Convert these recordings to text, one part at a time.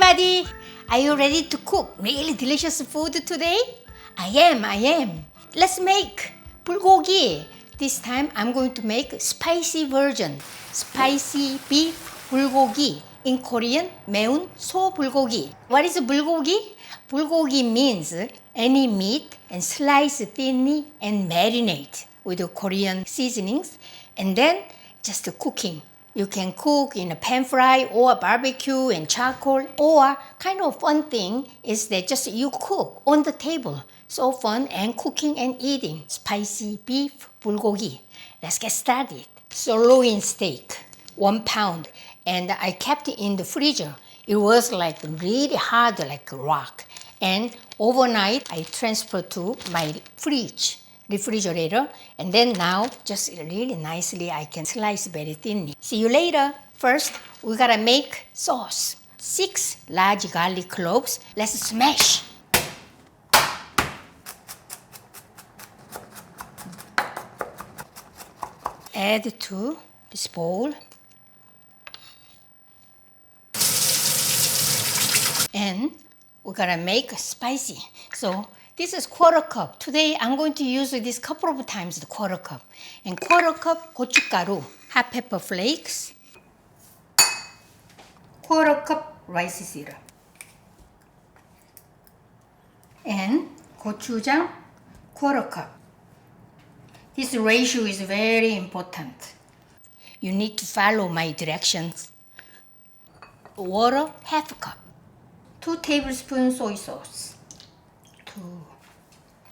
everybody! Are you ready to cook really delicious food today? I am. Let's make bulgogi. This time I'm going to make spicy version. Spicy beef bulgogi. In Korean, 매운소불고기. What is bulgogi? Bulgogi means any meat and slice thinly and marinate with the Korean seasonings and then just cooking. You can cook in a pan fry or barbecue and charcoal, or kind of fun thing is that just you cook on the table. So fun and cooking and eating spicy beef bulgogi. Let's get started. Sirloin steak, 1 pound, and I kept it in the freezer. It was like really hard like a rock. And overnight I transferred to my refrigerator, and then now just really nicely I can slice very thinly. See you later. First, we gotta make sauce. 6 large garlic cloves. Let's smash. Add to this bowl. And we're gonna make spicy. So this is 1/4 cup. Today I'm going to use this couple of times, the 1/4 cup. And 1/4 cup 고춧가루, hot pepper flakes, 1/4 cup rice syrup, and 고추장 1/4 cup. This ratio is very important. You need to follow my directions. Water, 1/2 cup. 2 tablespoons soy sauce.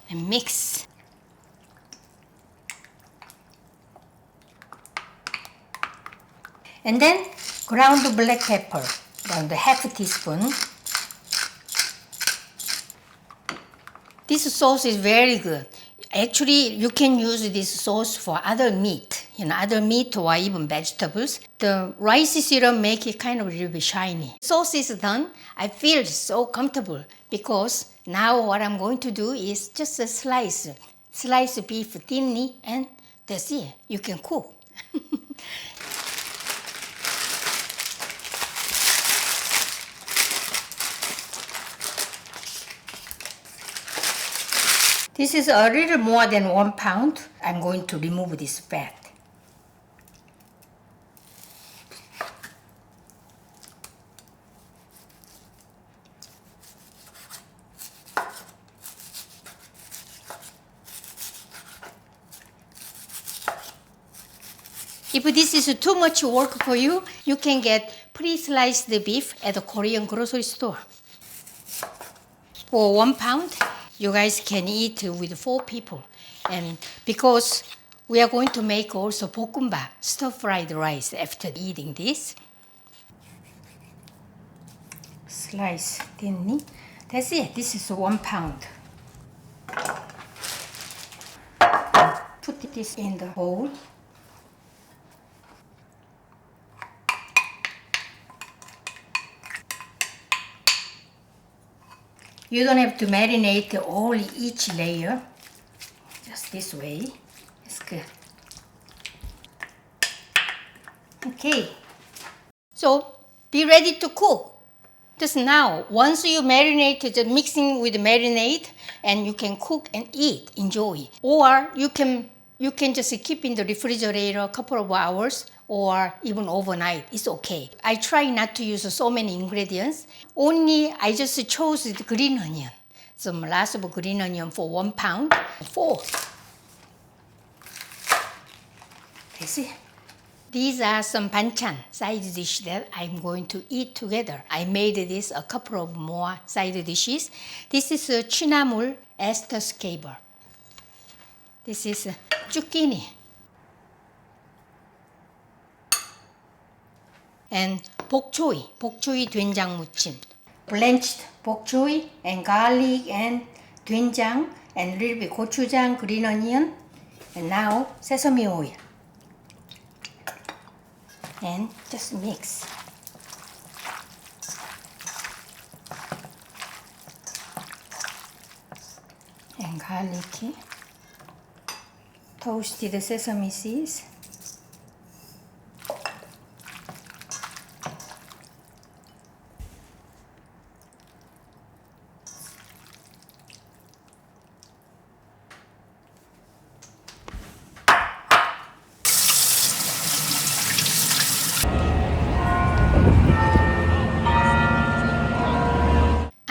And mix. And then ground black pepper, around 1/2 teaspoon. This sauce is very good. Actually, you can use this sauce for other meat, other meat or even vegetables. The rice syrup make it kind of a little bit shiny. Sauce is done. I feel so comfortable because now what I'm going to do is just a slice beef thinly, and that's it. You can cook. This is a little more than 1 pound. I'm going to remove this fat. If this is too much work for you, you can get pre-sliced beef at the Korean grocery store. For 1 pound, you guys can eat with 4 people. And because we are going to make also 볶음밥, stir-fried rice after eating this. Slice thinly. That's it. This is 1 pound. Put this in the bowl. You don't have to marinate each layer. Just this way. It's good. Okay. So be ready to cook. Just now, once you marinate, just mixing with the marinade, and you can cook and eat, enjoy. Or you can just keep in the refrigerator a couple of hours, or even overnight. It's okay. I try not to use so many ingredients. Only I just chose the green onion. Some lots of green onion for 1 pound. 4. That's it. These are some banchan, side dish that I'm going to eat together. I made this a couple of more side dishes. This is 취나물 Esther scaber. This is zucchini. And bokchoy 된장 무침. Blanched bokchoy and garlic and 된장 and a little bit gochujang, green onion, and now sesame oil. And just mix. And garlic, toasted sesame seeds.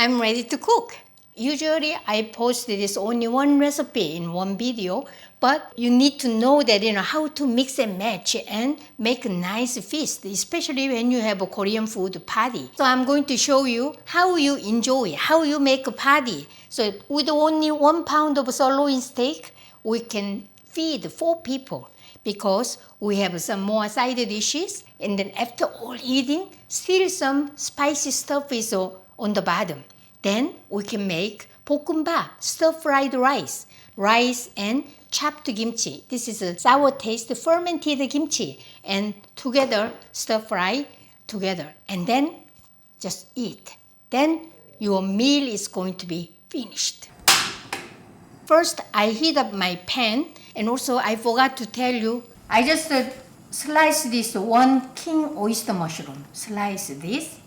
I'm ready to cook. Usually I post this only one recipe in one video, but you need to know that how to mix and match and make a nice feast, especially when you have a Korean food party. So I'm going to show you how you enjoy, how you make a party. So with only 1 pound of sirloin steak, we can feed 4 people because we have some more side dishes, and then after all eating, still some spicy stuff is on the bottom. Then we can make 볶음밥, stir-fried rice, rice and chopped kimchi. This is a sour taste fermented kimchi, and together stir-fry together, and then just eat. Then your meal is going to be finished. First, I heat up my pan, and also I forgot to tell you, I just slice this 1 king oyster mushroom. Slice this.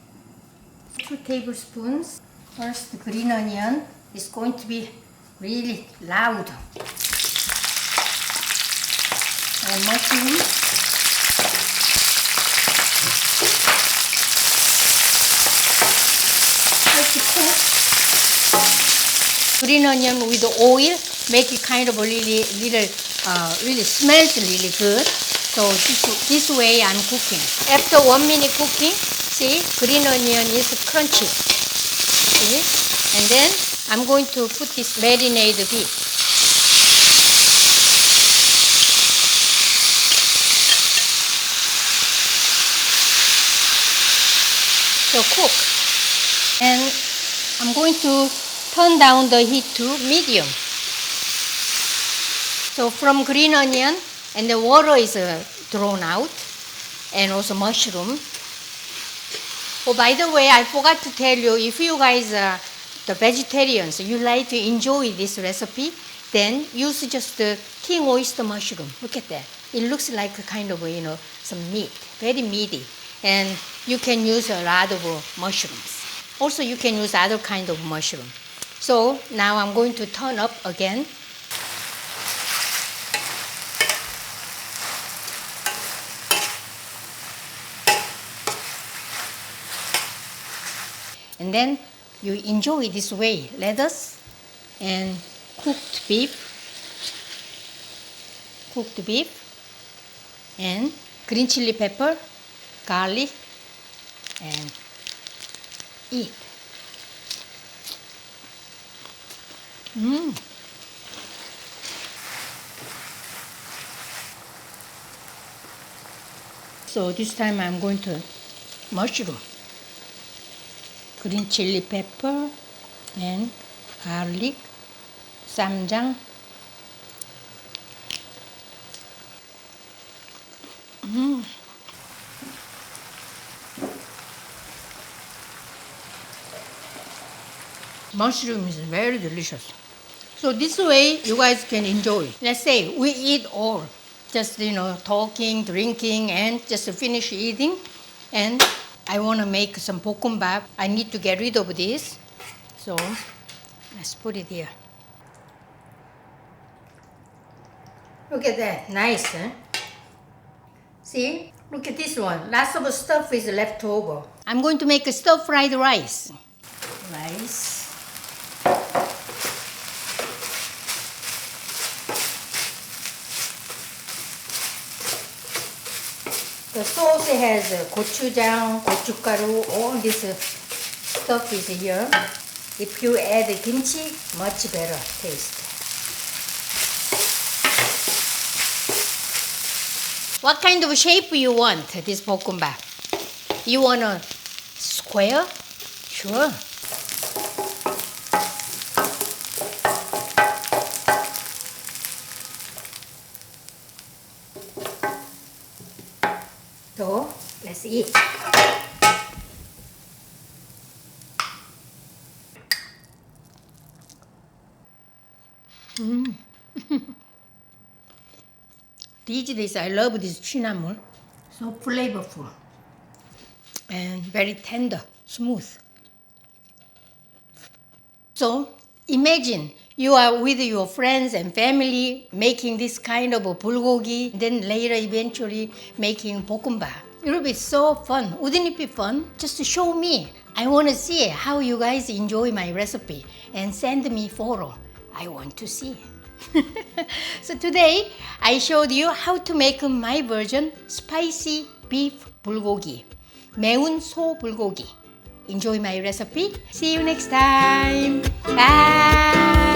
2 tablespoons. First, green onion is going to be really loud. And mushroom. Let it cook. Green onion with oil make it kind of really smells really good. So this way I'm cooking. After 1 minute cooking, see, green onion is crunchy. See? And then I'm going to put this marinated beef. So cook. And I'm going to turn down the heat to medium. So from green onion, and the water is drawn out, and also mushroom. Oh, by the way, I forgot to tell you, if you guys are the vegetarians, you like to enjoy this recipe, then use just the king oyster mushroom. Look at that. It looks like a kind of, some meat, very meaty. And you can use a lot of mushrooms. Also, you can use other kind of mushroom. So now I'm going to turn up again. And then you enjoy this way, lettuce and cooked beef, and green chili pepper, garlic, and eat. So this time I'm going to mushroom, green chili pepper, and garlic, 쌈장. Mushroom is very delicious. So this way you guys can enjoy. Let's say we eat all, just talking, drinking, and just finish eating. And I want to make some 볶음밥. I need to get rid of this. So let's put it here. Look at that, nice, huh? See, look at this one. Lots of stuff is left over. I'm going to make a stir-fried rice. The sauce has gochujang, gochugaru, all this stuff is here. If you add kimchi, much better taste. What kind of shape you want this 볶음밥? You want a square? Sure. So let's eat. These days I love this 취나물. So flavorful and very tender, smooth. So imagine you are with your friends and family making this kind of a bulgogi, then later eventually making 볶음밥. It will be so fun. Wouldn't it be fun? Just show me. I want to see how you guys enjoy my recipe and send me photo. I want to see. So today I showed you how to make my version spicy beef bulgogi. 매운소불고기. Enjoy my recipe. See you next time. Bye.